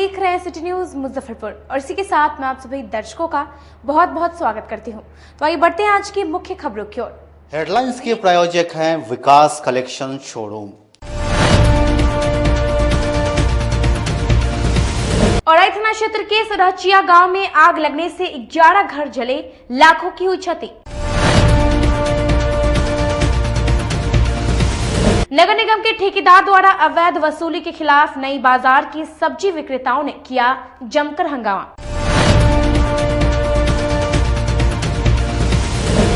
देख रहे हैं सिटी न्यूज मुजफ्फरपुर और इसी के साथ मैं आप सभी दर्शकों का बहुत बहुत स्वागत करती हूं। तो आइए बढ़ते हैं आज की मुख्य खबरों की ओर। हेडलाइंस के प्रायोजक हैं विकास कलेक्शन शोरूम। औराई थाना क्षेत्र के सरहचिया गांव में आग लगने से 11 घर जले, लाखों की हुई क्षति। नगर निगम के ठेकेदार द्वारा अवैध वसूली के खिलाफ नई बाजार की सब्जी विक्रेताओं ने किया जमकर हंगामा।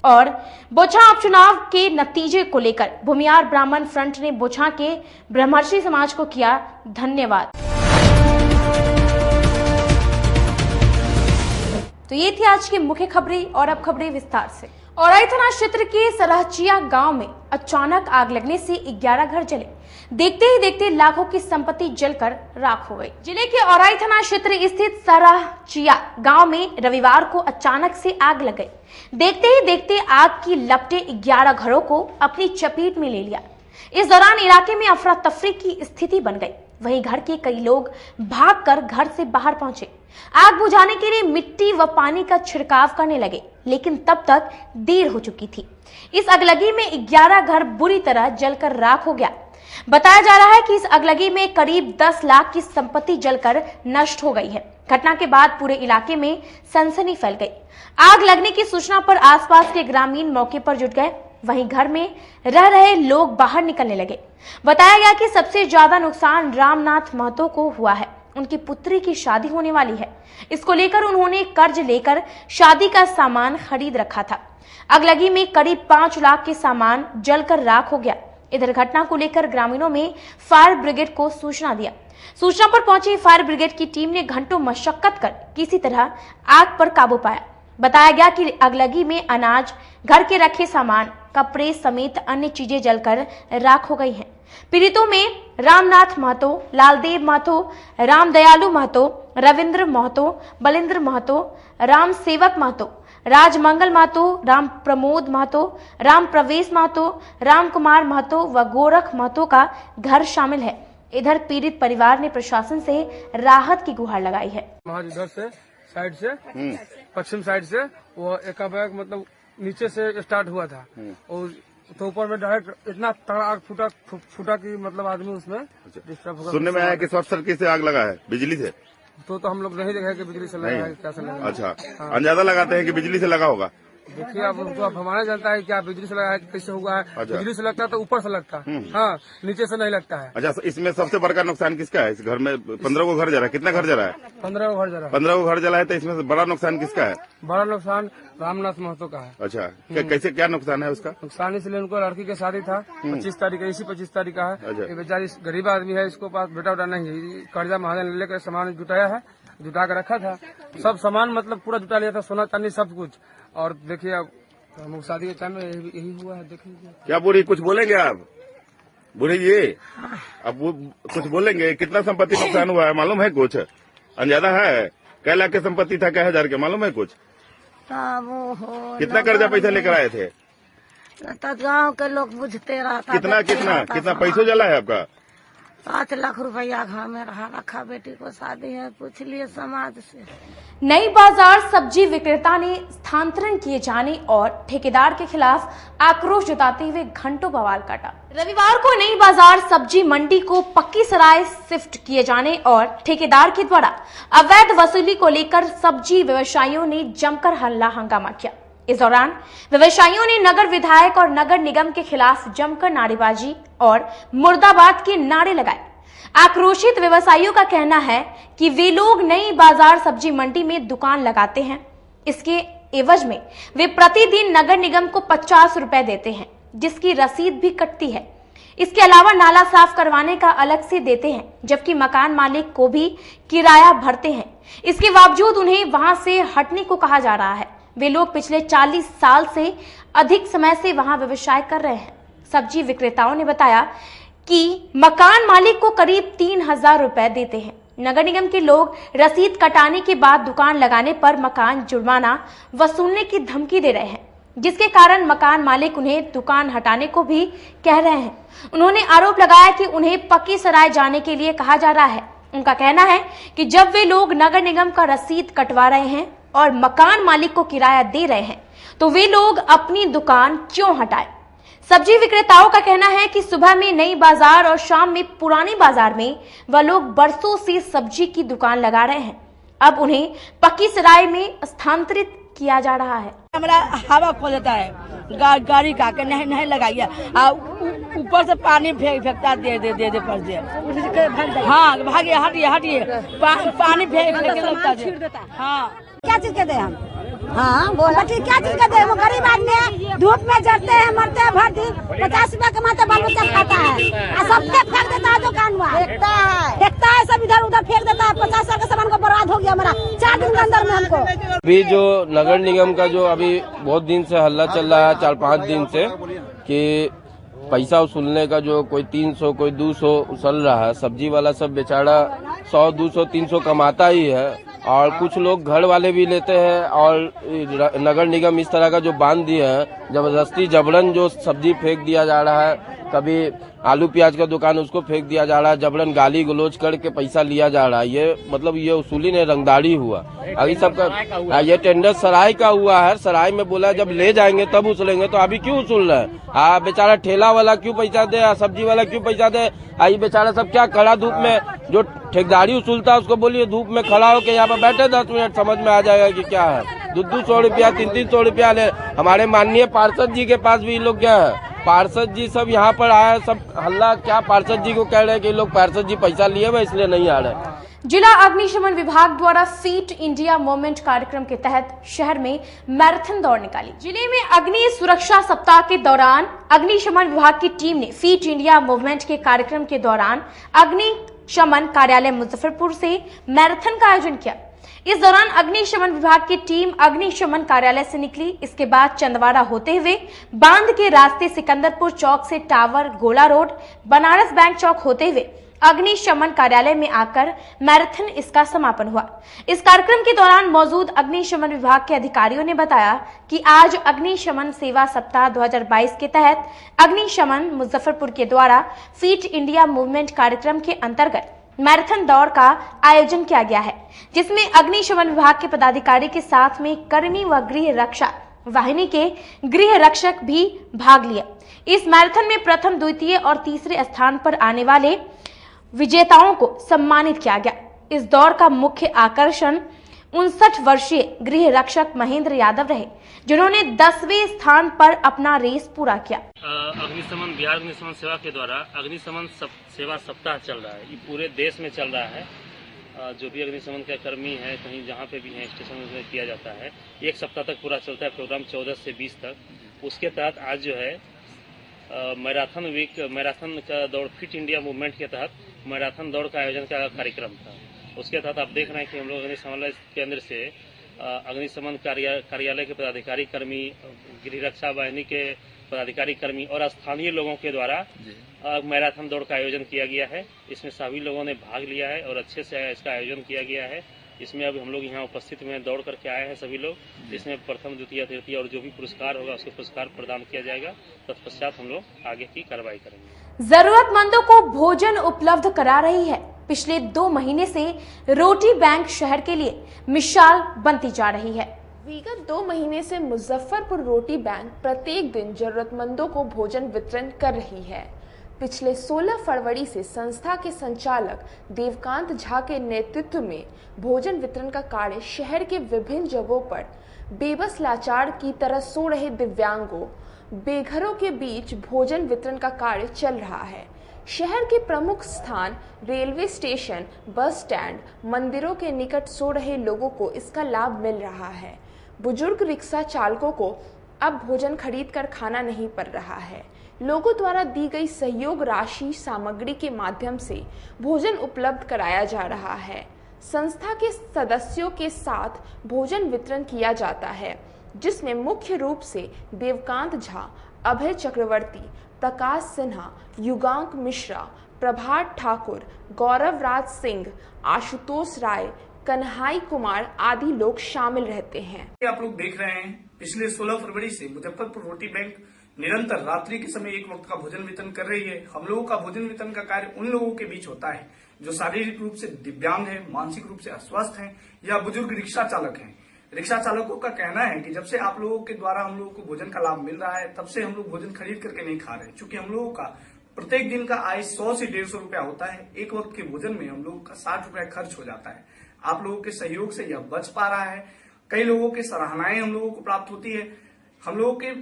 और बोछा उपचुनाव के नतीजे को लेकर भूमियार ब्राह्मण फ्रंट ने बोछा के ब्रह्मर्षि समाज को किया धन्यवाद। तो ये थी आज की मुख्य खबरें और अब खबरें विस्तार से। औराई थाना क्षेत्र के सरहचिया गांव में अचानक आग लगने से 11 घर जले, देखते ही देखते लाखों की संपत्ति जलकर राख हो गई। जिले के औराई थाना क्षेत्र स्थित सरहचिया गांव में रविवार को अचानक से आग लग गई। देखते ही देखते आग की लपटें 11 घरों को अपनी चपेट में ले लिया। इस दौरान इलाके में अफरा तफरी की स्थिति बन गई। वहीं घर के कई लोग भागकर घर से बाहर पहुंचे, आग बुझाने के लिए मिट्टी व पानी का छिड़काव करने लगे, लेकिन तब तक देर हो चुकी थी। इस अगलगी में 11 घर बुरी तरह जलकर राख हो गया। बताया जा रहा है कि इस अगलगी में करीब 10 लाख की संपत्ति जलकर नष्ट हो गई है। घटना के बाद पूरे इलाके में सनसनी फैल गई। आग लगने की सूचना पर आसपास के ग्रामीण मौके पर जुट गए। वहीं घर में रह रहे लोग बाहर निकलने लगे। बताया गया कि सबसे ज्यादा नुकसान रामनाथ महतो को हुआ है। उनकी पुत्री की शादी होने वाली है। इसको लेकर उन्होंने कर्ज लेकर शादी का सामान खरीद रखा था। अगलगी में करीब 5 लाख के सामान जलकर राख हो गया। इधर घटना को लेकर ग्रामीणों में फायर ब्रिगेड को सूचना दिया। सूचना पर पहुंची फायर ब्रिगेड की टीम ने घंटों मशक्कत कर किसी तरह आग पर काबू पाया। बताया गया कि अगलगी में अनाज, घर के रखे सामान, कपड़े समेत अन्य चीजें जलकर राख हो गई हैं। पीड़ितों में रामनाथ महतो, लालदेव महतो, रामदयालु महतो, रविंद्र महतो, बलिंद्र महतो, राम सेवक महतो, राजमंगल महतो, राम प्रमोद महतो, राम प्रवेश महतो, राम कुमार महतो व गोरख महतो का घर शामिल है। इधर पीड़ित परिवार ने प्रशासन से राहत की गुहार लगाई है। इधर से साइड से पश्चिम साइड से वो एकाएक मतलब नीचे से स्टार्ट हुआ था और तो ऊपर में डायरेक्ट इतना तगड़ा आग फूटा कि मतलब आदमी उसमें डिस्टर्ब होगा। सुनने में आया कि शॉर्ट सर्किट से आग लगा है बिजली से। तो हम लोग नहीं देखे कि बिजली से लगा है क्या से लगा। अच्छा हाँ। अंदाजा लगाते हैं कि बिजली से लगा होगा। देखिए अब उनको अब हमारा जानता है क्या बिजली से लगा है कैसे हुआ है। अच्छा। बिजली से लगता है तो ऊपर से लगता है, हाँ नीचे से नहीं लगता है। अच्छा इसमें सबसे बड़ा नुकसान किसका है? इस घर में 15 को घर जला है। कितना घर जला है? 15 को घर जला। 15 को घर जला है तो इसमें से बड़ा नुकसान किसका है? बड़ा नुकसान रामनाथ महतो का है। अच्छा कैसे क्या नुकसान है उसका? नुकसान इसलिए उनको लड़की की शादी था 25 तारीख का, इसी 25 तारीख का है। अच्छा। ये बेचारी गरीब आदमी है, इसको पास बेटा उटा नहीं है, कर्जा महाजन लेकर सामान जुटाया है, जुटा कर रखा था। सब सामान मतलब पूरा जुटा लिया था, सोना चांदी सब कुछ। और देखिए अब हम शादी के टाइम में यही हुआ है। देखिए क्या बुरी कुछ बोलेंगे आप? बुरी जी अब वो कुछ बोलेंगे? कितना संपत्ति नुकसान हुआ है मालूम है? कुछ अंदाजा है? कै लाख की संपत्ति था, कै हजार के मालूम है कुछ? कितना कर्जा पैसा लेकर आए थे? तो गाँव के लोग बुझते रहता। कितना पैसों जला है आपका? 5 लाख रुपया घर में रखा। बेटी को शादी है, पूछ लिए समाज से। नई बाजार सब्जी विक्रेता ने स्थानांतरण किए जाने और ठेकेदार के खिलाफ आक्रोश जताते हुए घंटों बवाल काटा। रविवार को नई बाजार सब्जी मंडी को पक्की सराय शिफ्ट किए जाने और ठेकेदार के द्वारा अवैध वसूली को लेकर सब्जी व्यवसायियों ने जमकर हल्ला हंगामा किया। इस दौरान व्यवसायियों ने नगर विधायक और नगर निगम के खिलाफ जमकर नारेबाजी और मुर्दाबाद के नारे लगाए। आक्रोशित व्यवसायियों का कहना है कि वे लोग नई बाजार सब्जी मंडी में दुकान लगाते हैं, इसके एवज में वे प्रतिदिन नगर निगम को 50 रुपए देते हैं, जिसकी रसीद भी कटती है। इसके अलावा नाला साफ करवाने का अलग से देते हैं, जबकि मकान मालिक को भी किराया भरते हैं। इसके बावजूद उन्हें वहां से हटने को कहा जा रहा है। वे लोग पिछले 40 साल से अधिक समय से वहां व्यवसाय कर रहे हैं। सब्जी विक्रेताओं ने बताया कि मकान मालिक को करीब 3000 रुपए देते हैं। नगर निगम के लोग रसीद कटाने के बाद दुकान लगाने पर मकान जुर्माना वसूलने की धमकी दे रहे हैं, जिसके कारण मकान मालिक उन्हें दुकान हटाने को भी कह रहे हैं। उन्होंने आरोप लगाया कि उन्हें पक्की सराय जाने के लिए कहा जा रहा है। उनका कहना है कि जब वे लोग नगर निगम का रसीद कटवा रहे हैं और मकान मालिक को किराया दे रहे हैं तो वे लोग अपनी दुकान क्यों हटाएं। सब्जी विक्रेताओं का कहना है कि सुबह में नई बाजार और शाम में पुरानी बाजार में वह लोग बरसों से सब्जी की दुकान लगा रहे हैं। अब उन्हें पक्की सराय में स्थानांतरित किया जा रहा है। हमारा हवा खो देता है, गाड़ी का के नहीं लगाइए, ऊपर से पानी फेंकता दे पर दे। हाँ भागिए, हटिए पानी फेंक लगता है। हाँ क्या चीज के दे हम? हाँ बोला क्या चीज का दे? वो गरीब आदमी है, धूप में जलते हैं, मरते हैं भर दिन, 50 रुपया कमाते बाल बच्चा खाता है, सब फेंक देता है दुकान में, फेंकता है सब इधर उधर फेंक देता है। 50 साल का सामान को बर्बाद हो गया हमारा 4 दिन के अंदर में हमको। अभी जो नगर निगम का जो अभी बहुत दिन से हल्ला चल रहा है, 4-5 दिन से, कि पैसा वसूलने का जो कोई 300 कोई 200 उछल रहा है। सब्जी वाला सब बेचारा 100, 200, 300 कमाता ही है और कुछ लोग घर वाले भी लेते हैं और नगर निगम इस तरह का जो बांध दिए हैं, जबरदस्ती जबरन जो सब्जी फेंक दिया जा रहा है, कभी आलू प्याज का दुकान उसको फेंक दिया जा रहा है, जबरन गाली गलोच करके पैसा लिया जा रहा है। ये मतलब ये उसूली नहीं, रंगदारी हुआ। अभी सबका ये टेंडर सराय का हुआ है, सराय में बोला जब ले जाएंगे तब उसूलेंगे, तो अभी क्यों उसूल रहे हैं? बेचारा ठेला वाला क्यों पैसा दे, सब्जी वाला क्यों पैसा दे? ये बेचारा सब क्या खड़ा धूप में, जो ठेकेदारी उसूलता है उसको बोलिए धूप में खड़ा होकर यहाँ पर बैठे 10 मिनट, समझ में आ जाएगा कि क्या है। 200 रुपया 300 रुपया ले। हमारे माननीय पार्षद जी के पास भी ये लोग क्या है, पार्षद जी सब यहाँ पर आए, सब हल्ला क्या पार्षद जी को कह रहे हैं कि लोग पार्षद जी पैसा लिए हुए इसलिए नहीं आ रहे। जिला अग्निशमन विभाग द्वारा फीट इंडिया मूवमेंट कार्यक्रम के तहत शहर में मैराथन दौड़ निकाली। जिले में अग्नि सुरक्षा सप्ताह के दौरान अग्निशमन विभाग की टीम ने फीट इंडिया मूवमेंट के कार्यक्रम के दौरान अग्निशमन कार्यालय मुजफ्फरपुर से मैराथन का आयोजन किया। इस दौरान अग्निशमन विभाग की टीम अग्निशमन कार्यालय से निकली। इसके बाद चंदवाड़ा होते हुए बांध के रास्ते सिकंदरपुर चौक से टावर, गोला रोड, बनारस बैंक चौक होते हुए अग्निशमन कार्यालय में आकर मैराथन इसका समापन हुआ। इस कार्यक्रम के दौरान मौजूद अग्निशमन विभाग के अधिकारियों ने बताया कि आज अग्निशमन सेवा सप्ताह 2022 के तहत अग्निशमन मुजफ्फरपुर के द्वारा फीट इंडिया मूवमेंट कार्यक्रम के अंतर्गत मैराथन दौड़ का आयोजन किया गया है, जिसमें अग्निशमन विभाग के पदाधिकारी के साथ में कर्मी व गृह रक्षा वाहिनी के गृह रक्षक भी भाग लिया। इस मैराथन में प्रथम, द्वितीय और तीसरे स्थान पर आने वाले विजेताओं को सम्मानित किया गया। इस दौड़ का मुख्य आकर्षण 59 वर्षीय गृह रक्षक महेंद्र यादव रहे, जिन्होंने 10वें स्थान पर अपना रेस पूरा किया। अग्निशमन बिहार अग्निशमन सेवा के द्वारा अग्निशमन सेवा सप्ताह चल रहा है, ये पूरे देश में चल रहा है। जो भी अग्निशमन का कर्मी है, कहीं जहाँ पे भी है स्टेशन में किया जाता है, 1 सप्ताह तक पूरा चलता है प्रोग्राम, 14 से 20 तक। उसके तहत आज जो है मैराथन का दौड़ फिट इंडिया मूवमेंट के तहत मैराथन दौड़ का आयोजन का कार्यक्रम था। उसके तहत आप देख रहे हैं कि हम लोग अग्निशमन केंद्र से अग्निशमन कार्यालय के पदाधिकारी कर्मी, गृह रक्षा वाहिनी के पदाधिकारी कर्मी और स्थानीय लोगों के द्वारा मैराथन दौड़ का आयोजन किया गया है। इसमें सभी लोगों ने भाग लिया है और अच्छे से इसका आयोजन किया गया है। इसमें अभी हम लोग यहाँ उपस्थित में दौड़ करके आए हैं सभी लोग। इसमें प्रथम, द्वितीय, तृतीय और जो भी पुरस्कार होगा उसको पुरस्कार प्रदान किया जाएगा। तत्पश्चात हम लोग आगे की कार्रवाई करेंगे। जरूरतमंदों को भोजन उपलब्ध करा रही है। पिछले 2 महीने से रोटी बैंक शहर के लिए मिसाल बनती जा रही है। विगत 2 महीने से मुजफ्फरपुर रोटी बैंक प्रत्येक दिन जरूरतमंदों को भोजन वितरण कर रही है। पिछले 16 फरवरी से संस्था के संचालक देवकांत झा के नेतृत्व में भोजन वितरण का कार्य शहर के विभिन्न जगहों पर बेबस लाचार की तरह सो रहे दिव्यांगों, बेघरों के बीच भोजन वितरण का कार्य चल रहा है। शहर के प्रमुख स्थान, रेलवे स्टेशन, बस स्टैंड, मंदिरों के निकट सो रहे लोगों को इसका लाभ मिल रहा है। बुजुर्ग रिक्शा चालकों को अब भोजन खरीद कर खाना नहीं पड़ रहा है। लोगों द्वारा दी गई सहयोग राशि सामग्री के माध्यम से भोजन उपलब्ध कराया जा रहा है। संस्था के सदस्यों के साथ भोजन वितरण किया जाता है, जिसमें मुख्य रूप से देवकांत झा, अभय चक्रवर्ती, प्रकाश सिन्हा, युगांक मिश्रा, प्रभात ठाकुर, गौरव राज सिंह, आशुतोष राय, कन्हाई कुमार आदि लोग शामिल रहते हैं। आप लोग देख रहे हैं पिछले 16 फरवरी से मुजफ्फरपुर रोटी बैंक निरंतर रात्रि के समय एक वक्त का भोजन वितरण कर रही है। हम लोगों का भोजन वितरण का कार्य उन लोगों के बीच होता है जो शारीरिक रूप से दिव्यांग है, मानसिक रूप से अस्वस्थ हैं या बुजुर्ग रिक्शा चालक हैं। रिक्शा चालकों का कहना है कि जब से आप लोगों के द्वारा हम लोगों को भोजन का लाभ मिल रहा है तब से हम लोग भोजन खरीद करके नहीं खा रहे, क्योंकि हम लोगों का प्रत्येक दिन का आय 100 से 150 रुपया होता है। एक वक्त के भोजन में हम लोगों का 60 रुपया खर्च हो जाता है। आप लोगों के सहयोग से यह बच पा रहा है। कई लोगों की सराहनाएं हम लोगों को प्राप्त होती है। हम लोगों के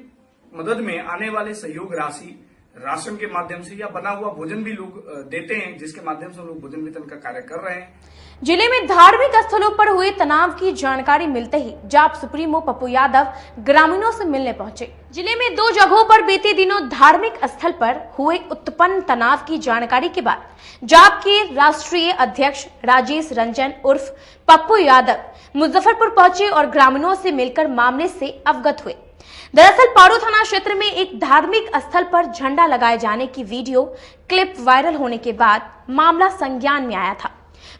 मदद में आने वाले सहयोग राशि राशन के माध्यम से या बना हुआ भोजन भी लोग देते हैं, जिसके माध्यम से हम लोग भोजन वितरण का कार्य कर रहे हैं। जिले में धार्मिक स्थलों पर हुए तनाव की जानकारी मिलते ही जाप सुप्रीमो पप्पू यादव ग्रामीणों से मिलने पहुंचे। जिले में 2 जगहों पर बीते दिनों धार्मिक स्थल पर हुए उत्पन्न तनाव की जानकारी के बाद जाप के राष्ट्रीय अध्यक्ष राजेश रंजन उर्फ पप्पू यादव मुजफ्फरपुर पहुंचे और ग्रामीणों से मिलकर मामले से अवगत हुए। दरअसल पारू थाना क्षेत्र में एक धार्मिक स्थल पर झंडा लगाए जाने की वीडियो क्लिप वायरल होने के बाद मामला संज्ञान में आया था।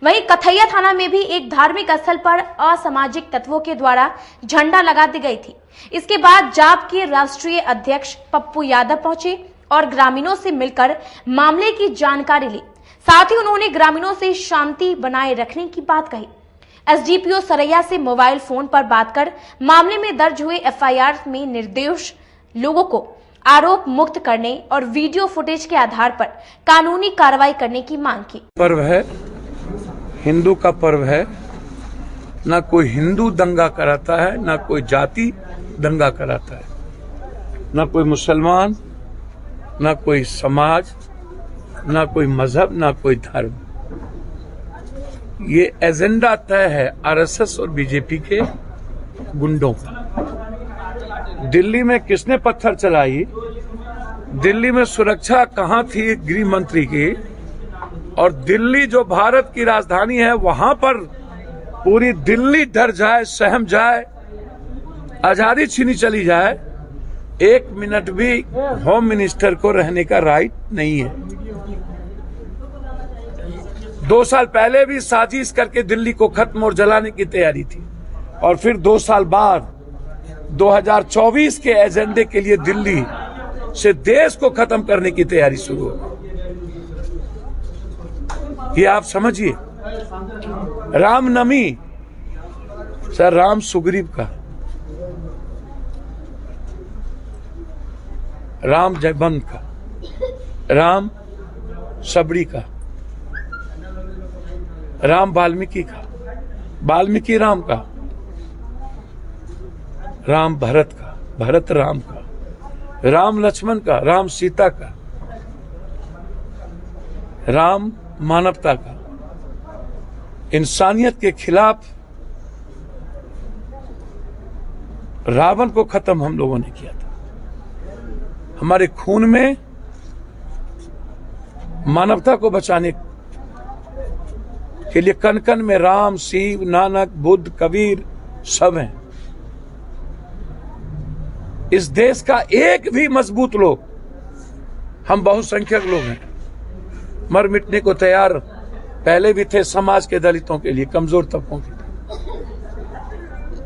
वहीं कथैया थाना में भी एक धार्मिक स्थल पर असामाजिक तत्वों के द्वारा झंडा लगा दी गई थी। इसके बाद जाप के राष्ट्रीय अध्यक्ष पप्पू यादव पहुंचे और ग्रामीणों से मिलकर मामले की जानकारी ली। साथ ही उन्होंने ग्रामीणों से शांति बनाए रखने की बात कही। एसडीपीओ सरैया से मोबाइल फोन पर बात कर मामले में दर्ज हुए एफआईआर में निर्दोष लोगों को आरोप मुक्त करने और वीडियो फुटेज के आधार पर कानूनी कार्रवाई करने की मांग की। पर्व है, हिंदू का पर्व है। ना कोई हिंदू दंगा कराता है, ना कोई जाति दंगा कराता है, ना कोई मुसलमान, ना कोई समाज, ना कोई मजहब, ना कोई धर्म। ये एजेंडा तय है आरएसएस और बीजेपी के गुंडों का। दिल्ली में किसने पत्थर चलाई? दिल्ली में सुरक्षा कहां थी गृह मंत्री की? और दिल्ली जो भारत की राजधानी है वहां पर पूरी दिल्ली डर जाए, सहम जाए, आजादी छीनी चली जाए। 1 मिनट भी होम मिनिस्टर को रहने का राइट नहीं है। 2 साल पहले भी साजिश करके दिल्ली को खत्म और जलाने की तैयारी थी, और फिर 2 साल बाद 2024 के एजेंडे के लिए दिल्ली से देश को खत्म करने की तैयारी शुरू हो। ये आप समझिए। रामनवमी सर, राम सुग्रीव का, राम जयवंत का, राम सबरी का, राम वाल्मीकि का, वाल्मीकि राम का, राम भरत का, भरत राम का, राम लक्ष्मण का, राम सीता का, राम मानवता का, इंसानियत के खिलाफ रावण को खत्म हम लोगों ने किया था। हमारे खून में मानवता को बचाने के लिए कण कण में राम, शिव, नानक, बुद्ध, कबीर सब हैं। इस देश का एक भी मजबूत लोग, हम बहुसंख्यक लोग हैं, मर मिटने को तैयार पहले भी थे समाज के दलितों के लिए, कमजोर तबकों के लिए।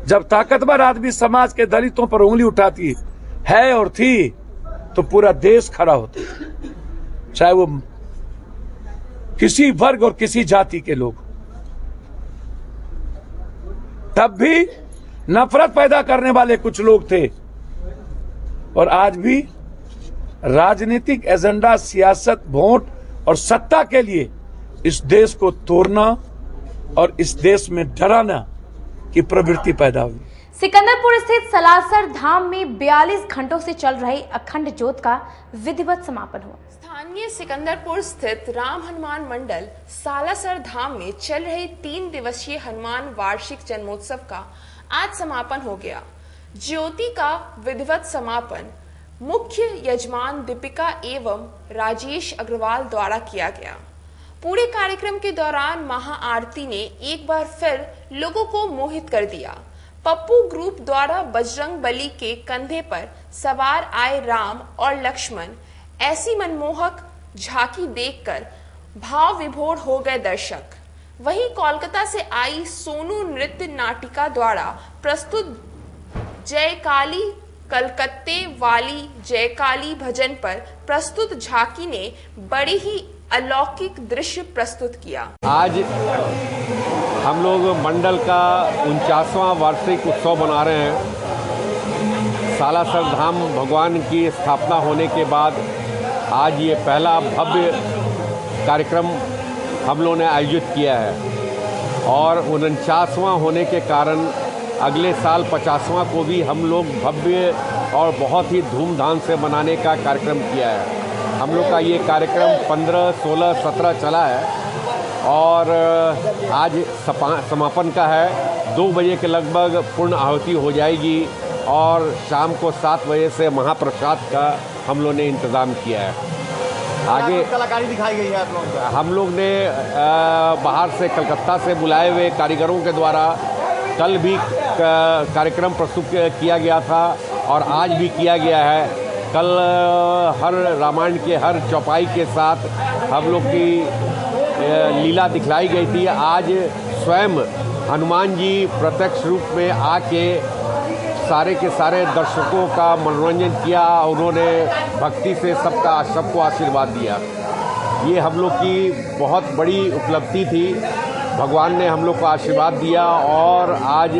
जब ताकतवर आदमी समाज के दलितों पर उंगली उठाती है और थी तो पूरा देश खड़ा होता, चाहे वो किसी वर्ग और किसी जाति के लोग। तब भी नफरत पैदा करने वाले कुछ लोग थे, और आज भी राजनीतिक एजेंडा, सियासत, वोट और सत्ता के लिए इस देश को तोड़ना और इस देश में डराना की प्रवृत्ति पैदा हुई। सिकंदरपुर स्थित सलासर धाम में 42 घंटों से चल रहे अखंड ज्योत का विधिवत समापन हुआ। स्थानीय सिकंदरपुर स्थित राम हनुमान मंडल सालासर धाम में चल रहे 3 दिवसीय हनुमान वार्षिक जन्मोत्सव का आज समापन हो गया। ज्योति का विधिवत समापन मुख्य यजमान दीपिका एवं राजेश अग्रवाल द्वारा किया गया। पूरे कार्यक्रम के दौरान महाआरती ने एक बार फिर लोगों को मोहित कर दिया। पप्पू ग्रुप द्वारा बजरंग बली के कंधे पर सवार आए राम और लक्ष्मण ऐसी मनमोहक झांकी देखकर भाव विभोर हो गए दर्शक। वहीं कोलकाता से आई सोनू नृत्य नाटिका द्वारा प्रस्तुत जय काली कलकत्ते वाली जयकाली भजन पर प्रस्तुत झांकी ने बड़ी ही अलौकिक दृश्य प्रस्तुत किया। आज हम लोग मंडल का 49वां वार्षिक उत्सव मना रहे हैं। सालासर धाम भगवान की स्थापना होने के बाद आज ये पहला भव्य कार्यक्रम हम लोगों ने आयोजित किया है और 49वां होने के कारण अगले साल 50वां को भी हम लोग भव्य और बहुत ही धूमधाम से मनाने का कार्यक्रम किया है। हम लोग का ये कार्यक्रम 15, 16, 17 चला है और आज समापन का है। 2 बजे के लगभग पूर्ण आहुति हो जाएगी और शाम को 7 बजे से महाप्रसाद का हम लोग ने इंतज़ाम किया है। आगे कलाकारी दिखाई गई है आप लोगों को? हम लोग ने बाहर से कलकत्ता से बुलाए हुए कारीगरों के द्वारा कल भी कार्यक्रम प्रस्तुत किया गया था और आज भी किया गया है। कल हर रामायण के हर चौपाई के साथ हम लोग की लीला दिखलाई गई थी। आज स्वयं हनुमान जी प्रत्यक्ष रूप में आके सारे के सारे दर्शकों का मनोरंजन किया। उन्होंने भक्ति से सबको आशीर्वाद दिया। ये हम लोग की बहुत बड़ी उपलब्धि थी। भगवान ने हम लोग को आशीर्वाद दिया और आज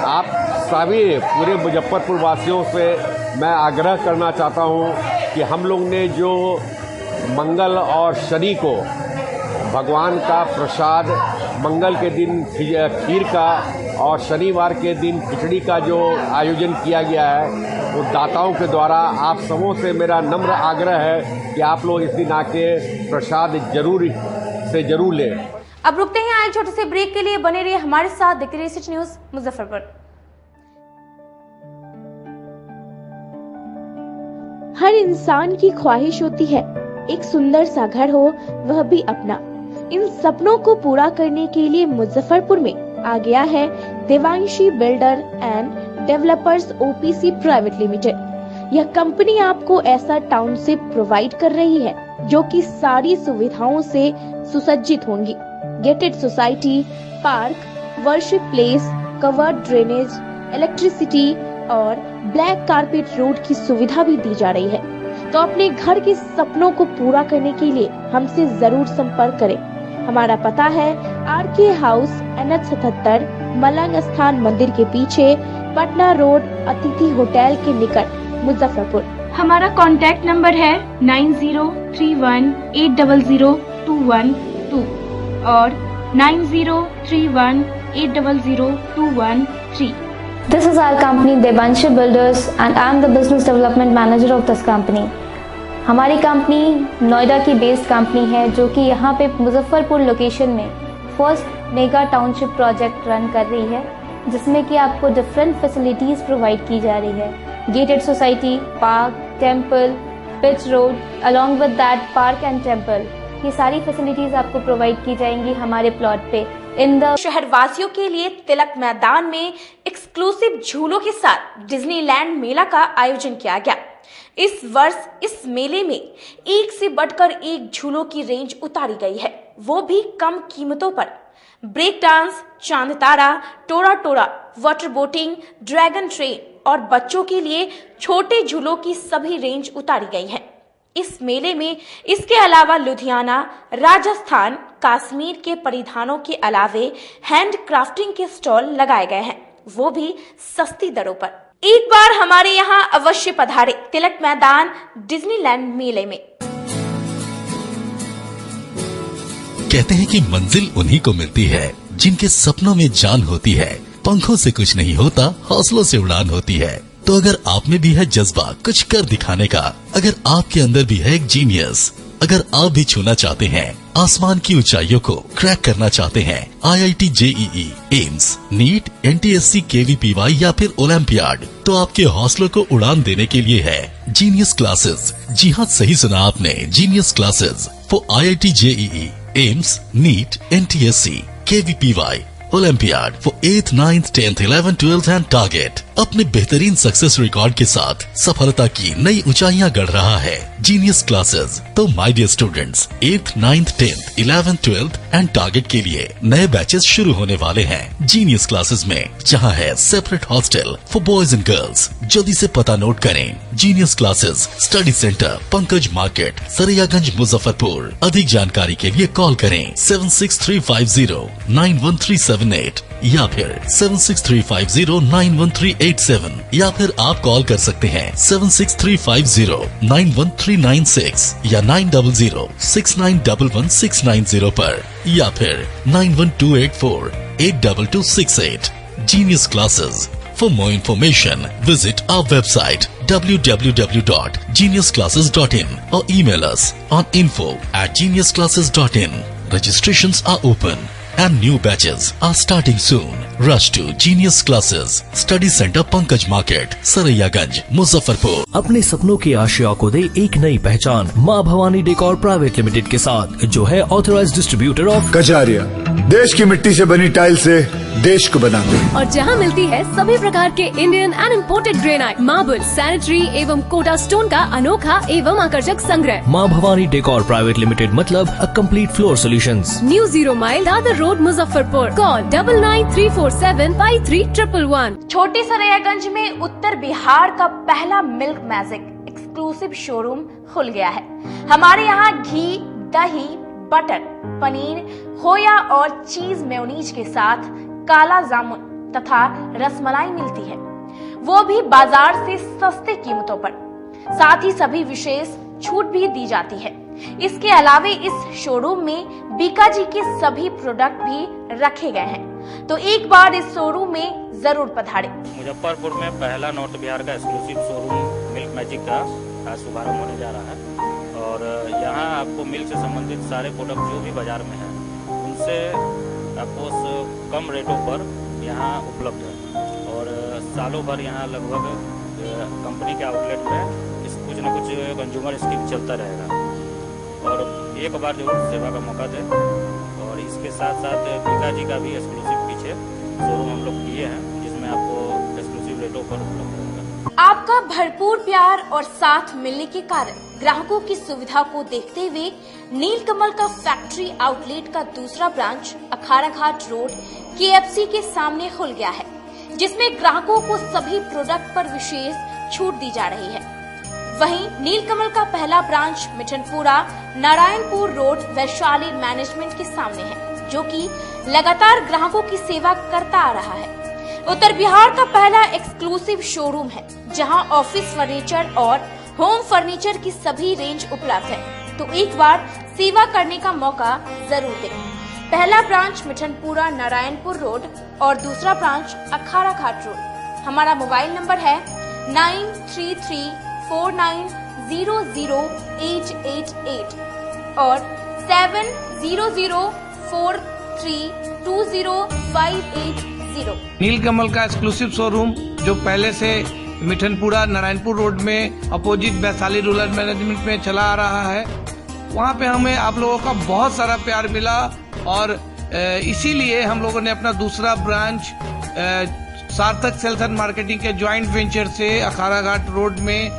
आप सभी पूरे मुजफ्फरपुर वासियों से मैं आग्रह करना चाहता हूँ कि हम लोग ने जो मंगल और शनि को भगवान का प्रसाद, मंगल के दिन खीर का और शनिवार के दिन खिचड़ी का जो आयोजन किया गया है, वो दाताओं के द्वारा आप सबों से मेरा नम्र आग्रह है कि आप लोग इस दिन आके प्रसाद जरूर लें। अब रुकते हैं आए छोटे से ब्रेक के लिए। बने रहिए हमारे साथ, देखते रहिए SH न्यूज़ मुजफ्फरपुर। हर इंसान की ख्वाहिश होती है एक सुंदर सा घर हो, वह भी अपना। इन सपनों को पूरा करने के लिए मुजफ्फरपुर में आ गया है Devanshi builder and developers OPC private limited. यह कंपनी आपको ऐसा टाउनशिप प्रोवाइड कर रही है जो कि सारी सुविधाओं से सुसज्जित होंगी। Gated society, park, worship place, covered drainage, electricity और ब्लैक कारपेट रोड की सुविधा भी दी जा रही है। तो अपने घर के सपनों को पूरा करने के लिए हमसे जरूर संपर्क करें। हमारा पता है RK हाउस, NH 77, मलंग स्थान मंदिर के पीछे, पटना रोड, अतिथि होटल के निकट, मुजफ्फरपुर। हमारा कॉन्टैक्ट नंबर है 9031800212 और 9031800213। This is our company Devanshi Builders and I am the business development manager of this company. हमारी कंपनी नोएडा की बेस्ड कंपनी है जो कि यहाँ पे मुजफ्फरपुर लोकेशन में first mega township project run कर रही है, जिसमें कि आपको डिफरेंट फैसिलिटीज प्रोवाइड की जा रही है। Gated society, park, temple, pitch road, along with that park and temple, ये सारी फैसिलिटीज आपको प्रोवाइड की जाएंगी हमारे प्लॉट पे। शहरवासियों के लिए तिलक मैदान में एक्सक्लूसिव झूलों के साथ डिज्नीलैंड मेला का आयोजन किया गया। इस वर्ष इस मेले में एक से बढ़कर एक झूलों की रेंज उतारी गई है, वो भी कम कीमतों पर। ब्रेक डांस, चांद तारा, टोरा टोरा, वाटर बोटिंग, ड्रैगन ट्रेन और बच्चों के लिए छोटे झूलों की सभी रेंज उतारी गई है। इस मेले में इसके अलावा लुधियाना, राजस्थान, कश्मीर के परिधानों के अलावे हैंड क्राफ्टिंग के स्टॉल लगाए गए हैं, वो भी सस्ती दरों पर। एक बार हमारे यहाँ अवश्य पधारे तिलक मैदान डिज्नीलैंड मेले में। कहते हैं कि मंजिल उन्हीं को मिलती है जिनके सपनों में जान होती है। पंखों से कुछ नहीं होता, हौसलों से उड़ान होती है। तो अगर आप में भी है जज्बा कुछ कर दिखाने का, अगर आपके अंदर भी है एक जीनियस, अगर आप भी छूना चाहते हैं आसमान की ऊंचाइयों को, क्रैक करना चाहते हैं IIT JEE, AIIMS, NEET, NTSC, KVPY या फिर ओलंपियाड, तो आपके हौसलों को उड़ान देने के लिए है जीनियस क्लासेस। जी हाँ, सही सुना आपने, genius classes for IIT JEE, AIIMS, NEET, NTSC, KVPY olympiad फॉर 8th, 9th, 10th, 11th, 12th and target. अपने बेहतरीन सक्सेस रिकॉर्ड के साथ सफलता की नई ऊंचाइयां गढ़ रहा है जीनियस क्लासेस। तो my dear students, 8th, 9th, 10th, 11th, 12th and target के लिए नए बैचेस शुरू होने वाले हैं जीनियस क्लासेस में, जहां है separate hostel for boys and girls. जल्दी से पता नोट करें। Genius classes, study centre, Pankaj market, Saraiyaganj, Muzaffarpur. अधिक जानकारी के लिए कॉल करें 7635091378 या फिर 7635091387 या फिर आप कॉल कर सकते हैं 7635091396 या 9006911690 पर या फिर 9128482268। Genius Classes. For more information, visit our website www.geniusclasses.in or email us on info@geniusclasses.in. Registrations are open and new batches are starting soon. Rush to Genius Classes, Study Center, Pankaj Market, Saraiyaganj, Muzaffarpur. अपने सपनों की आशा को दे एक नई पहचान माँ Bhavani decor private limited के साथ, जो है ऑथराइज्ड डिस्ट्रीब्यूटर ऑफ कजारिया। देश की मिट्टी से बनी टाइल से देश को बनाते हैं। और जहां मिलती है सभी प्रकार के Indian and imported granite, marble, sanitary एवं कोटा स्टोन का अनोखा एवं आकर्षक संग्रह। माँ भवानी डेकोर प्राइवेट लिमिटेड मतलब a complete floor solutions. New 0 mile Dadar road, Muzaffarpur. Call 9934753111। छोटी सरैयागंज में उत्तर बिहार का पहला मिल्क मैजिक एक्सक्लूसिव शोरूम खुल गया है। हमारे यहाँ घी, दही, बटर, पनीर, खोया और चीज मेयोनीज के साथ काला जामुन तथा रसमलाई मिलती है, वो भी बाजार से सस्ते कीमतों पर। साथ ही सभी विशेष छूट भी दी जाती है। इसके अलावे इस शोरूम में बीकाजी के सभी प्रोडक्ट भी रखे गए हैं, तो एक बार इस शोरूम में जरूर पधारें। मुजफ्फरपुर में पहला नॉर्थ बिहार का एक्सक्लूसिव शोरूम मिल्क मैजिक का आज शुभारंभ होने जा रहा है और यहाँ आपको मिल्क से संबंधित सारे प्रोडक्ट जो भी बाजार में हैं उनसे आपको कम रेटों पर यहाँ उपलब्ध है और सालों भर यहाँ लगभग कंपनी के आउटलेट में कुछ न कुछ कंज्यूमर स्कीम चलता रहेगा और एक बार जरूर सेवा का मौका दें। और इसके साथ साथ बीकाजी का भी एक्सक्लूसिव पीछे शोरूम हम लोग किए हैं जिसमें आपको एक्सक्लूसिव रेटों पर उपलब्ध रहेगा। आपका भरपूर प्यार और साथ मिलने के कारण ग्राहकों की सुविधा को देखते हुए नीलकमल का फैक्ट्री आउटलेट का दूसरा ब्रांच अखाड़ा घाट रोड KFC के सामने खुल गया है, जिसमें ग्राहकों को सभी प्रोडक्ट पर विशेष छूट दी जा रही है। वहीं नीलकमल का पहला branch Mithanpura Narayanpur road Vaishali management के सामने है, जो कि लगातार ग्राहकों की सेवा करता आ रहा है। उत्तर बिहार का पहला एक्सक्लूसिव शोरूम है, जहां ऑफिस फर्नीचर और होम फर्नीचर की सभी रेंज उपलब्ध है, तो एक बार सेवा करने का मौका जरूर दें। पहला ब्रांच मिठनपुरा नारायणपुर रोड और दूसरा ब्रांच अखाड़ा घाट रोड। हमारा मोबाइल नंबर है 9334900888 और 7004320580। नीलकमल का एक्सक्लूसिव शोरूम जो पहले से मिठनपुरा नारायणपुर रोड में अपोजिट वैशाली रूरल मैनेजमेंट में चला आ रहा है, वहाँ पे हमें आप लोगों का बहुत सारा प्यार मिला और इसीलिए हम लोगों ने अपना दूसरा ब्रांच सार्थक सेल्स एंड मार्केटिंग के ज्वाइंट वेंचर से अखाड़ा घाट रोड में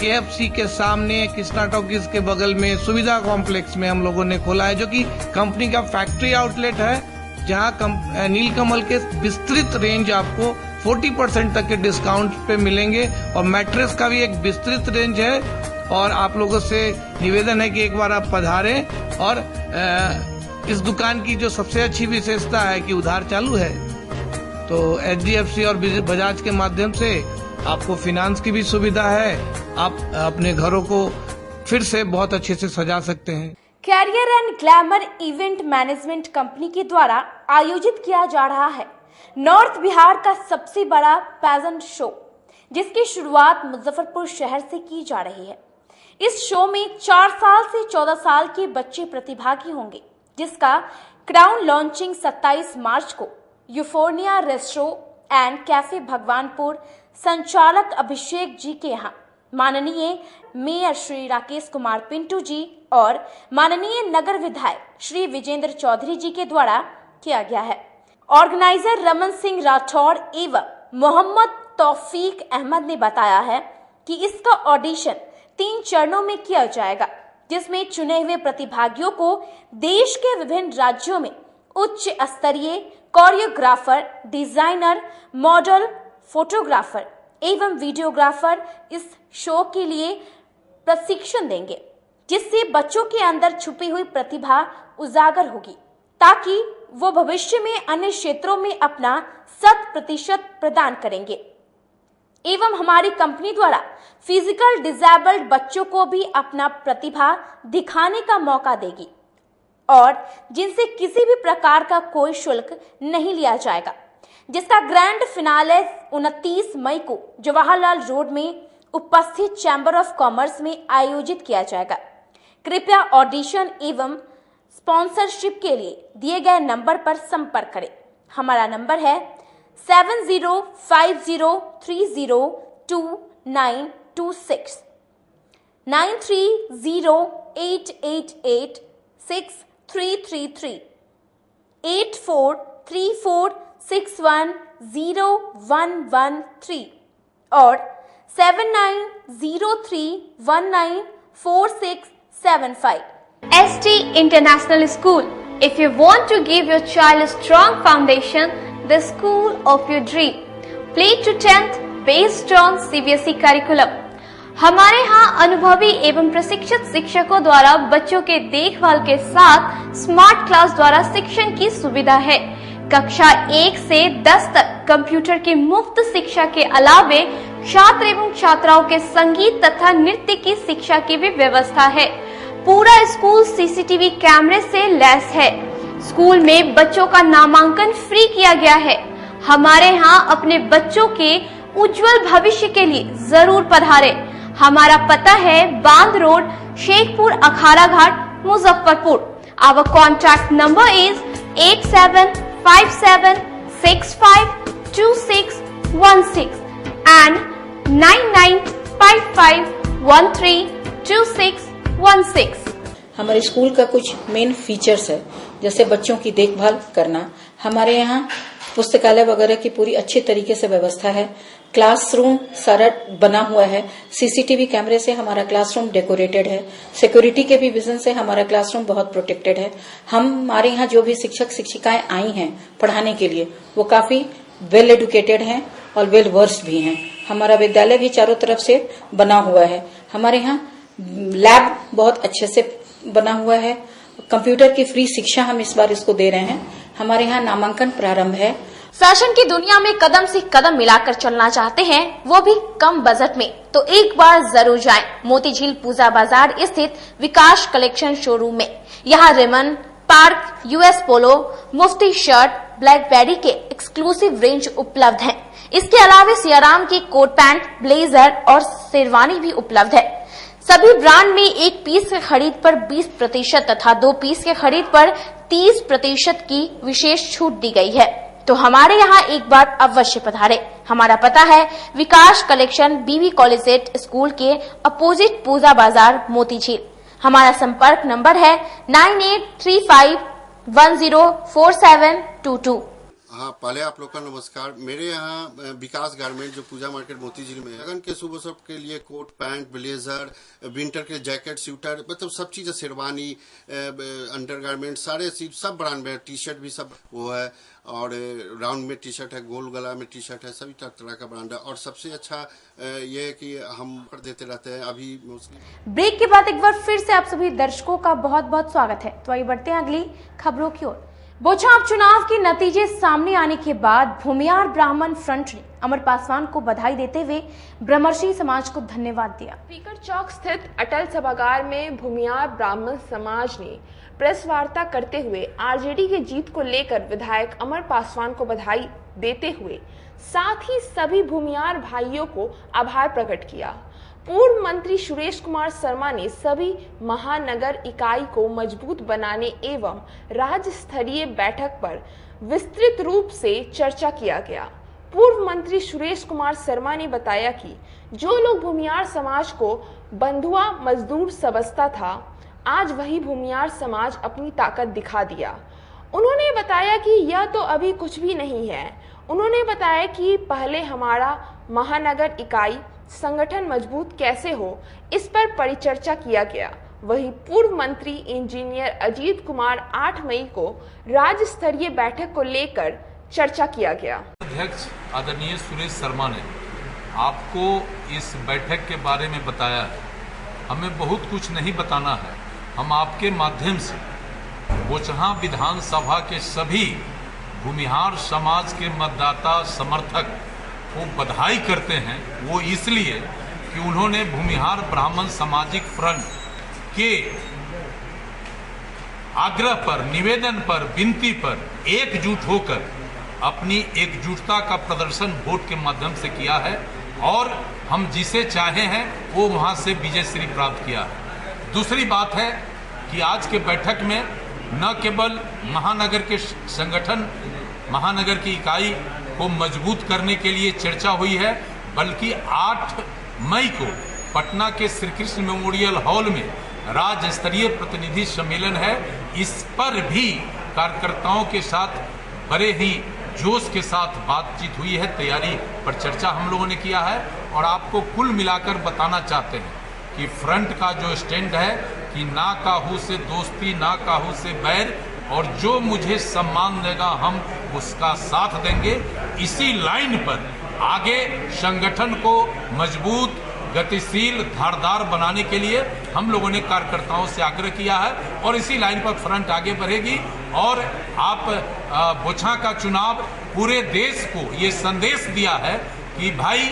KFC के सामने कृष्णा टॉकीज के बगल में सुविधा कॉम्प्लेक्स में हम लोगों ने खोला है, जो कि कंपनी का फैक्ट्री आउटलेट है, जहां नीलकमल के विस्तृत रेंज आपको 40% तक के डिस्काउंट पे मिलेंगे और मैट्रेस का भी एक विस्तृत रेंज है। और आप लोगों से निवेदन है कि एक बार आप पधारें और इस दुकान की जो सबसे अच्छी विशेषता है कि उधार चालू है, तो HDFC और बजाज के माध्यम से आपको फिनांस की भी सुविधा है। आप अपने घरों को फिर से बहुत अच्छे से सजा सकते हैं। Career and glamour event management company के द्वारा आयोजित किया जा रहा है नॉर्थ बिहार का सबसे बड़ा पैजेंट शो, जिसकी शुरुआत मुजफ्फरपुर शहर से की जा रही है। इस शो में 4 साल से 14 साल के बच्चे प्रतिभागी होंगे, जिसका क्राउन लॉन्चिंग 27 मार्च को यूफोर्निया रेस्टोरेंट एंड कैफे भगवानपुर संचालक अभिषेक जी के यहाँ माननीय मेयर श्री राकेश कुमार पिंटू जी और माननीय नगर विधायक श्री विजेंद्र चौधरी जी के द्वारा किया गया है। ऑर्गेनाइजर रमन सिंह राठौड़ एवं मोहम्मद तौफीक अहमद ने बताया है कि इसका ऑडिशन 3 चरणों में किया जाएगा, जिसमें चुने हुए प्रतिभागियों को देश के विभिन्न राज्यों में उच्च स्तरीय कोरियोग्राफर, डिजाइनर, मॉडल, फोटोग्राफर एवं वीडियोग्राफर इस शो के लिए प्रशिक्षण देंगे, जिससे बच्चों के अंदर छुपी हुई प्रतिभा उजागर होगी, ताकि वो भविष्य में अन्य क्षेत्रों में अपना 100% प्रदान करेंगे। एवं हमारी कंपनी द्वारा फिजिकल डिसेबल्ड बच्चों को भी अपना प्रतिभा दिखाने का मौका देगी और जिनसे किसी भी प्रकार का कोई शुल्क नहीं लिया जाएगा, जिसका ग्रैंड फिनाले 29 मई को जवाहरलाल रोड में उपस्थित चैम्बर ऑफ कॉमर्स में आयोजित किया जाएगा। कृपया ऑडिशन एवं स्पॉन्सरशिप के लिए दिए गए नंबर पर संपर्क करें। हमारा नंबर है 7050302926 9308886333 8434610113 और 7903194675। ST International School. If you want to give your child a strong foundation, the school of your dream. Play to 10th based on CBSE curriculum. हमारे यहाँ अनुभवी एवं प्रशिक्षित शिक्षकों द्वारा बच्चों के देखभाल के साथ स्मार्ट क्लास द्वारा शिक्षण की सुविधा है। कक्षा 1 से 10 तक कंप्यूटर की मुफ्त शिक्षा के अलावे छात्र एवं छात्राओं के संगीत तथा नृत्य की शिक्षा की भी व्यवस्था है। पूरा स्कूल सीसीटीवी कैमरे से लैस है। स्कूल में बच्चों का नामांकन फ्री किया गया है। हमारे यहाँ अपने बच्चों के उज्जवल भविष्य के लिए जरूर पधारें। हमारा पता है बांध road, Shekhpur, Akhara Ghat, Muzaffarpur. Our contact number is 8757652616 and 9955132616। हमारे स्कूल का कुछ मेन फीचर्स है, जैसे बच्चों की देखभाल करना। हमारे यहाँ पुस्तकालय वगैरह की पूरी अच्छी तरीके से व्यवस्था है। क्लासरूम सारा बना हुआ है। सीसीटीवी कैमरे से हमारा क्लासरूम डेकोरेटेड है। सिक्योरिटी के भी विजन से हमारा क्लासरूम बहुत प्रोटेक्टेड है। हमारे यहाँ जो भी शिक्षक शिक्षिकाएं आई हैं पढ़ाने के लिए, वो काफी वेल एडुकेटेड हैं और वेल वर्स्ड भी हैं। हमारा विद्यालय भी चारों तरफ से बना हुआ है। हमारे यहाँ लैब बहुत अच्छे से बना हुआ है। कंप्यूटर की फ्री शिक्षा हम इस बार इसको दे रहे हैं। हमारे यहाँ नामांकन प्रारंभ है। फैशन की दुनिया में कदम से कदम मिलाकर चलना चाहते हैं, वो भी कम बजट में, तो एक बार जरूर जाएं मोतीझील पूजा बाजार स्थित विकास कलेक्शन शोरूम में। यहाँ रेमन, पार्क, यूएस पोलो, मुफ्ती शर्ट, ब्लैकबेरी के एक्सक्लूसिव रेंज उपलब्ध हैं। इसके अलावा सियाराम के कोट पैंट, ब्लेजर और शेरवानी भी उपलब्ध है। सभी ब्रांड में 1 पीस के खरीद पर 20% तथा 2 पीस के खरीद पर 30% की विशेष छूट दी गई है। तो हमारे यहाँ एक बार अवश्य पधारे। हमारा पता है विकास कलेक्शन, बीवी कॉलेज स्कूल के अपोजिट पूजा बाजार, मोतीझील। हमारा संपर्क नंबर है 9835104722। हाँ, पहले आप लोग का नमस्कार। मेरे यहाँ विकास गारमेंट जो पूजा मार्केट मोतीझील में है, लगन के शुभ अवसर के लिए कोट पैंट, ब्लेजर, विंटर के जैकेट, स्वेटर, मतलब सब चीजें, शेरवानी, अंडरगारमेंट, सारे सब ब्रांड में, टी शर्ट भी सब वो है। और राउंड में टी शर्ट है, गोल गला में टी शर्ट है, सभी तरह का ब्रांड है। और सबसे अच्छा ये है कि हम कर देते रहते हैं। अभी ब्रेक के बाद एक बार फिर से आप सभी दर्शकों का बहुत बहुत स्वागत है। तो आइए बढ़ते हैं अगली खबरों की ओर। बोचहां चुनाव के नतीजे सामने आने के बाद भूमियार ब्राह्मण फ्रंट ने अमर पासवान को बधाई देते हुए ब्रह्मर्षि समाज को धन्यवाद दिया। स्पीकर चौक स्थित अटल सभागार में भूमियार ब्राह्मण समाज ने प्रेस वार्ता करते हुए आरजेडी की जीत को लेकर विधायक अमर पासवान को बधाई देते हुए साथ ही सभी भूमियार भाइयों को आभार प्रकट किया। पूर्व मंत्री सुरेश कुमार शर्मा ने सभी महानगर इकाई को मजबूत बनाने एवं राज्य स्तरीय बैठक पर विस्तृत रूप से चर्चा किया गया। पूर्व मंत्री सुरेश कुमार शर्मा ने बताया कि जो लोग भूमियार समाज को बंधुआ मजदूर समझता था, आज वही भूमियार समाज अपनी ताकत दिखा दिया उन्होंने बताया कि यह तो अभी कुछ भी नहीं है। उन्होंने बताया कि पहले हमारा महानगर इकाई संगठन मजबूत कैसे हो, इस पर परिचर्चा किया गया। वहीं पूर्व मंत्री इंजीनियर अजीत कुमार 8 मई को राज्य स्तरीय बैठक को लेकर चर्चा किया गया। अध्यक्ष आदरणीय सुरेश शर्मा ने आपको इस बैठक के बारे में बताया है। हमें बहुत कुछ नहीं बताना है। हम आपके माध्यम से बोचहां विधानसभा के सभी भूमिहार समाज के मतदाता समर्थक को बधाई करते हैं। वो इसलिए कि उन्होंने भूमिहार ब्राह्मण सामाजिक फ्रंट के आग्रह पर, निवेदन पर, विनती पर एकजुट होकर अपनी एकजुटता का प्रदर्शन वोट के माध्यम से किया है और हम जिसे चाहे हैं वो वहां से विजय श्री प्राप्त किया है। दूसरी बात है कि आज के बैठक में न केवल महानगर के संगठन, महानगर की इकाई को मजबूत करने के लिए चर्चा हुई है, बल्कि 8 मई को पटना के श्री कृष्ण मेमोरियल हॉल में राज्य स्तरीय प्रतिनिधि सम्मेलन है। इस पर भी कार्यकर्ताओं के साथ बड़े ही जोश के साथ बातचीत हुई है, तैयारी पर चर्चा हम लोगों ने किया है। और आपको कुल मिलाकर बताना चाहते हैं कि फ्रंट का जो स्टैंड है कि ना काहू से दोस्ती, ना काहू से बैर, और जो मुझे सम्मान देगा हम उसका साथ देंगे। इसी लाइन पर आगे संगठन को मजबूत, गतिशील, धारदार बनाने के लिए हम लोगों ने कार्यकर्ताओं से आग्रह किया है और इसी लाइन पर फ्रंट आगे बढ़ेगी। और आप बोचहां का चुनाव पूरे देश को ये संदेश दिया है कि भाई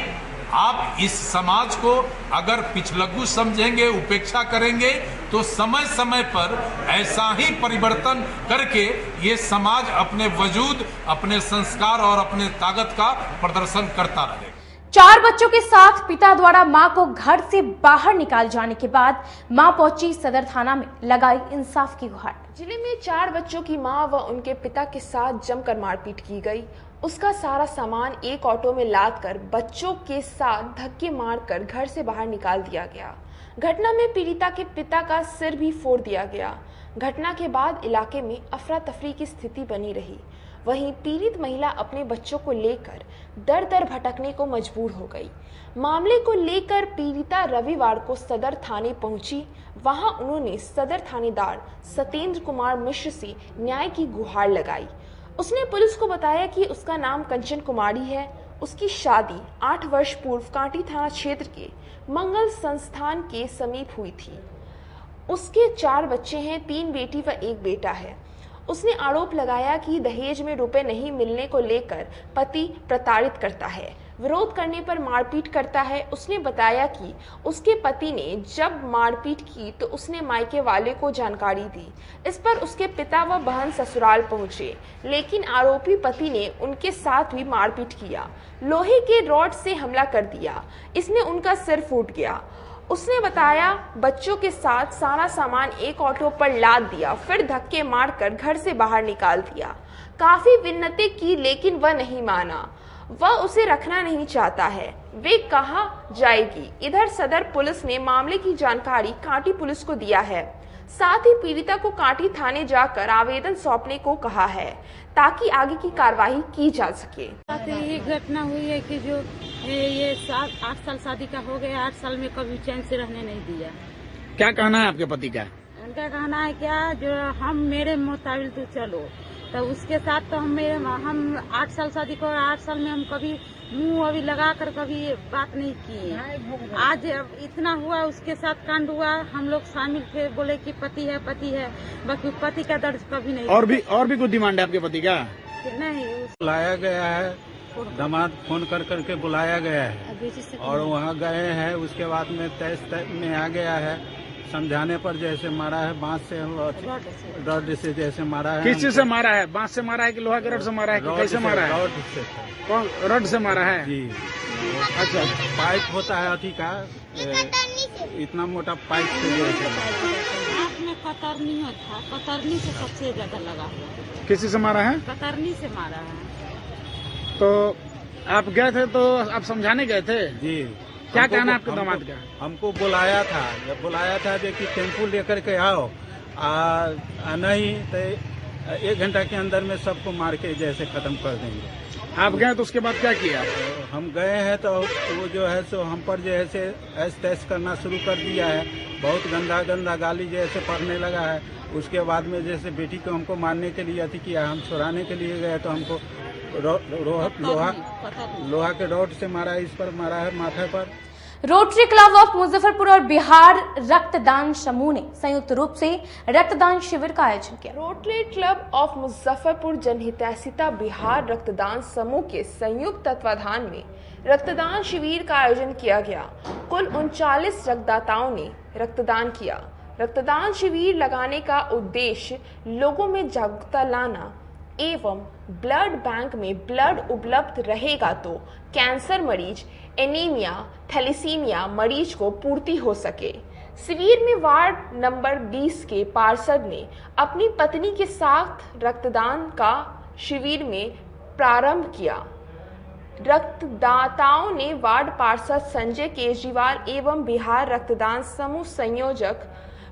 आप इस समाज को अगर पिछलग्गू समझेंगे, उपेक्षा करेंगे, तो समय समय पर ऐसा ही परिवर्तन करके ये समाज अपने वजूद, अपने संस्कार और अपने ताकत का प्रदर्शन करता रहे। 4 बच्चों के साथ पिता द्वारा मां को घर से बाहर निकाल जाने के बाद मां पहुंची सदर थाना में, लगाई इंसाफ की गुहार। जिले में 4 बच्चों की मां व उनके पिता के साथ जमकर मारपीट की गई। उसका सारा सामान एक ऑटो में लादकर बच्चों के साथ धक्के मारकर घर से बाहर निकाल दिया गया। घटना में पीड़िता के पिता का सिर भी फोड़ दिया गया। घटना के बाद इलाके में अफरा तफरी की स्थिति बनी रही। वहीं पीड़ित महिला अपने बच्चों को लेकर दर दर भटकने को मजबूर हो गई। मामले को लेकर पीड़िता रविवार को सदर थाने पहुंची। वहां उन्होंने सदर थानेदार सत्येंद्र कुमार मिश्र से न्याय की गुहार लगाई। उसने पुलिस को बताया कि उसका नाम कंचन कुमारी है। उसकी शादी 8 वर्ष पूर्व कांटी थाना क्षेत्र के मंगल संस्थान के समीप हुई थी। उसके 4 बच्चे हैं, 3 बेटी व 1 बेटा है। उसने आरोप लगाया कि दहेज में रुपए नहीं मिलने को लेकर पति प्रताड़ित करता है, विरोध करने पर मारपीट करता है। उसने बताया कि उसके पति ने जब मारपीट की तो उसने मायके वाले को जानकारी दी। इस पर उसके पिता व बहन ससुराल पहुंचे, लेकिन आरोपी पति ने उनके साथ भी मारपीट किया। लोहे के रॉड से हमला कर दिया। इसने उनका सिर फूट गया। उसने बताया बच्चों के साथ सारा सामान एक ऑटो पर लाद दिया, फिर धक्के मारकर घर से बाहर निकाल दिया। काफी विनती की लेकिन वह नहीं माना। वह उसे रखना नहीं चाहता है। वे कहाँ जाएगी। इधर सदर पुलिस ने मामले की जानकारी कांटी पुलिस को दिया है। साथ ही पीड़िता को कांटी थाने जाकर आवेदन सौंपने को कहा है ताकि आगे की कार्रवाई की जा सके। ये घटना हुई है कि जो ये 8 साल शादी का हो गया, 8 साल में कभी चैन से रहने नहीं दिया। क्या कहना है आपके पति का? उनका कहना है क्या, जो हम मेरे मुताबिक तो चलो, तो उसके साथ तो हम 8 साल शादी को, 8 साल में हम कभी मुंह अभी लगा कर कभी बात नहीं की। आज इतना हुआ, उसके साथ कांड हुआ, हम लोग शामिल थे, बोले कि पति है, बाकी पति का दर्द कभी नहीं। और भी कुछ डिमांड है आपके पति का? नहीं, बुलाया गया है, दामाद फोन कर करके बुलाया गया है और वहाँ गए हैं। उसके बाद में तय में आ गया है। समझाने पर जैसे मारा है, बांस से, रॉड से जैसे मारा है। किस चीज से मारा है? बांस से मारा है कि लोहा के रॉड से मारा है? कैसे मारा है? रॉड से। कौन रॉड से मारा है? जी। अच्छा, पाइप होता है अथी का, इतना मोटा पाइप से में कतरनी होता, कतरनी से सबसे ज्यादा लगा हुआ। किसी से मारा है? कतरनी से मारा है। तो आप गए थे, तो आप समझाने गए थे? जी। क्या कहना है आपके दामाद का? हमको बुलाया था, जब बुलाया था कि टेम्पू लेकर के आओ, नहीं तो 1 घंटा के अंदर में सबको मार के जैसे खत्म कर देंगे। आप गए तो उसके बाद क्या किया? हम गए हैं तो वो जो है सो हम पर जैसे ऐश तैश करना शुरू कर दिया है। बहुत गंदा गंदा गाली जैसे पड़ने लगा है। उसके बाद में जैसे बेटी को हमको मारने के लिए अति किया, हम छुड़ाने के लिए गए तो हमको लोहा के रॉड से मारा, इस पर मारा है माथे पर। रोटरी क्लब ऑफ मुजफ्फरपुर और बिहार रक्तदान समूह ने संयुक्त रूप से रक्तदान शिविर का आयोजन किया। रोटरी क्लब ऑफ मुजफ्फरपुर जनहितैषिता बिहार रक्तदान समूह के संयुक्त तत्वाधान में रक्तदान शिविर का आयोजन किया गया। कुल 39 रक्तदाताओं ने रक्तदान किया। रक्तदान शिविर लगाने का उद्देश्य लोगों में जागरूकता लाना एवं ब्लड बैंक में ब्लड उपलब्ध रहेगा तो कैंसर मरीज, एनीमिया, थैलेसीमिया मरीज को पूर्ति हो सके। शिविर में वार्ड नंबर 20 के पार्षद ने अपनी पत्नी के साथ रक्तदान का शिविर में प्रारंभ किया। रक्तदाताओं ने वार्ड पार्षद संजय केजरीवाल एवं बिहार रक्तदान समूह संयोजक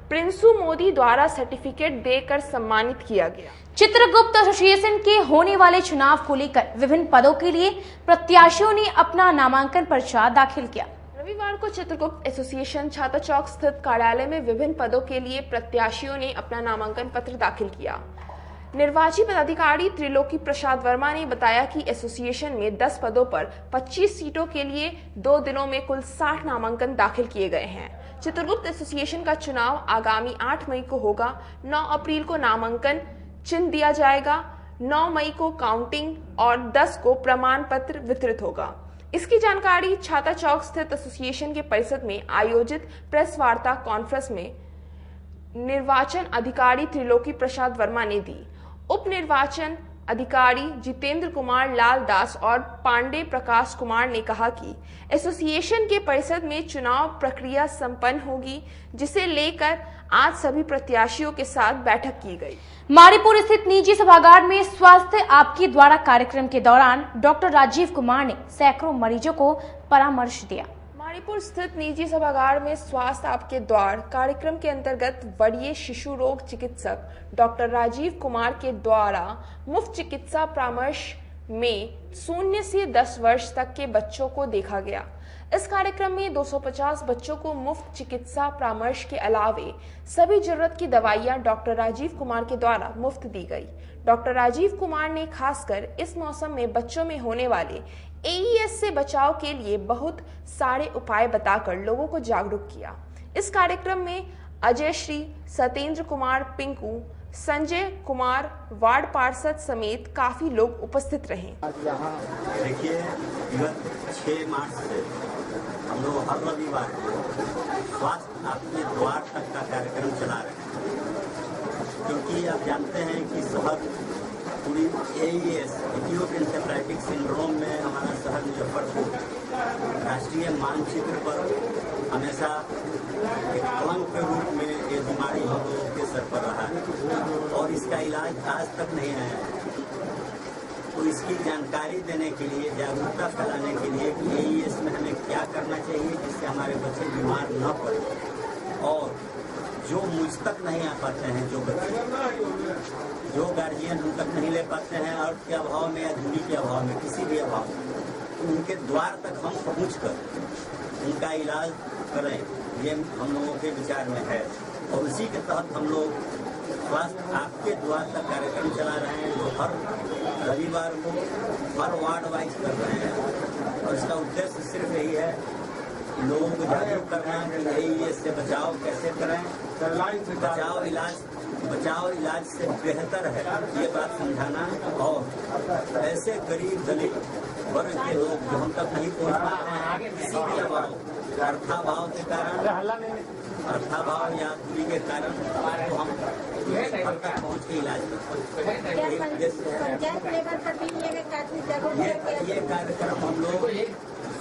प्रिंसू मोदी द्वारा सर्टिफिकेट देकर सम्मानित किया गया। चित्रगुप्त एसोसिएशन के होने वाले चुनाव को लेकर विभिन्न पदों के लिए प्रत्याशियों ने अपना नामांकन पर्चा दाखिल किया। रविवार को चित्रगुप्त एसोसिएशन छाता चौक स्थित कार्यालय में विभिन्न पदों के लिए प्रत्याशियों ने अपना नामांकन पत्र दाखिल किया। निर्वाची पदाधिकारी त्रिलोकी प्रसाद वर्मा ने बताया कि एसोसिएशन में 10 पदों पर 25 सीटों के लिए 2 दिनों में कुल 60 नामांकन दाखिल किए गए हैं। चित्रगुप्त एसोसिएशन का चुनाव आगामी 8 मई को होगा। 9 अप्रैल को नामांकन चिन्ह दिया जाएगा। 9 मई को काउंटिंग और 10 को प्रमाण पत्र वितरित होगा। इसकी जानकारी छाता चौक स्थित एसोसिएशन के परिसर में आयोजित प्रेस वार्ता कॉन्फ्रेंस में निर्वाचन अधिकारी त्रिलोकी प्रसाद वर्मा ने दी। उप निर्वाचन अधिकारी जितेंद्र कुमार लाल दास और पांडे प्रकाश कुमार ने कहा कि एसोसिएशन के परिषद में चुनाव प्रक्रिया संपन्न होगी, जिसे लेकर आज सभी प्रत्याशियों के साथ बैठक की गई। मारीपुर स्थित निजी सभागार में स्वास्थ्य आपके द्वारा कार्यक्रम के दौरान डॉक्टर राजीव कुमार ने सैकड़ों मरीजों को परामर्श दिया। मारीपुर स्थित निजी सभागार में स्वास्थ्य आपके द्वार कार्यक्रम के अंतर्गत वरीय शिशु रोग चिकित्सक डॉक्टर राजीव कुमार के द्वारा मुफ्त चिकित्सा परामर्श में 0 से 10 वर्ष तक के बच्चों को देखा गया। इस कार्यक्रम में 250 बच्चों को मुफ्त चिकित्सा परामर्श के अलावे सभी जरूरत की दवाइयां डॉक्टर राजीव कुमार के द्वारा मुफ्त दी गई। डॉक्टर राजीव कुमार ने खासकर इस मौसम में बच्चों में होने वाले एईएस से बचाव के लिए बहुत सारे उपाय बताकर लोगों को जागरूक किया। इस कार्यक्रम में अजय श्री, सत्येंद्र कुमार पिंकू, संजय कुमार, वार्ड पार्षद समेत काफी लोग उपस्थित रहे। यहाँ देखिए, 6 मार्च से हम लोग हर रविवार स्वास्थ्य आपके द्वार तक का कार्यक्रम चला रहे हैं, क्योंकि आप जानते हैं कि शहर पूरी एईएस इथियोपियन एन्सेफेलाइटिस सिंड्रोम में हमारा शहर मुजफ्फरपुर राष्ट्रीय मानचित्र पर हमेशा एक कलंक के रूप में ये बीमारी हम लोगों के सर पर रहा है और इसका इलाज आज तक नहीं आया है। तो इसकी जानकारी देने के लिए, जागरूकता फैलाने के लिए कि एईएस में हमें क्या करना चाहिए जिससे हमारे बच्चे बीमार न पड़े, और जो मुझ तक नहीं आ पाते हैं, जो बच्चे, जो गार्जियन हम तक नहीं ले पाते हैं अर्थ के अभाव में या दूरी के अभाव में, किसी भी अभाव में, तो उनके द्वार तक हम पहुंचकर उनका इलाज करें, ये हम लोगों के विचार में है। और उसी के तहत हम लोग स्वास्थ्य आपके द्वार तक कार्यक्रम चला रहे हैं, जो हर रविवार को हर वार्ड वाइज कर रहे हैं। और इसका उद्देश्य सिर्फ यही है, लोगों को जागरूक करना कि एईएस से बचाव कैसे करें। बचाव इलाज से बेहतर है, ये बात समझाना। और ऐसे गरीब दलित वर्ग के लोग जो हम तक नहीं पहुंच पाते हैं, किसी भी अभाव, अर्थाभाव के कारण, अर्थाभाव या दूरी के कारण, तो हम तक पहुँच के इलाज ये कार्यक्रम हम लोग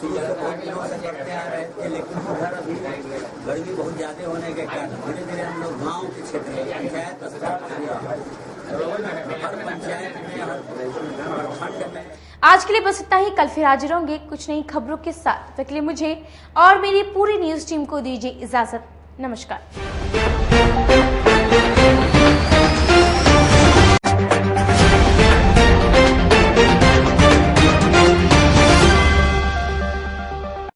शुरू से बहुत दिनों से करते आ रहे थे, लेकिन उधर अभी गर्मी बहुत ज्यादा होने के कारण धीरे धीरे हम लोग गाँव के क्षेत्र में पंचायत स्तर हर पंचायत में, हर खंड में। आज के लिए बस इतना ही। कल फिर हाजिर होंगे कुछ नई खबरों के साथ। तब के लिए मुझे और मेरी पूरी न्यूज टीम को दीजिए इजाजत। नमस्कार। है।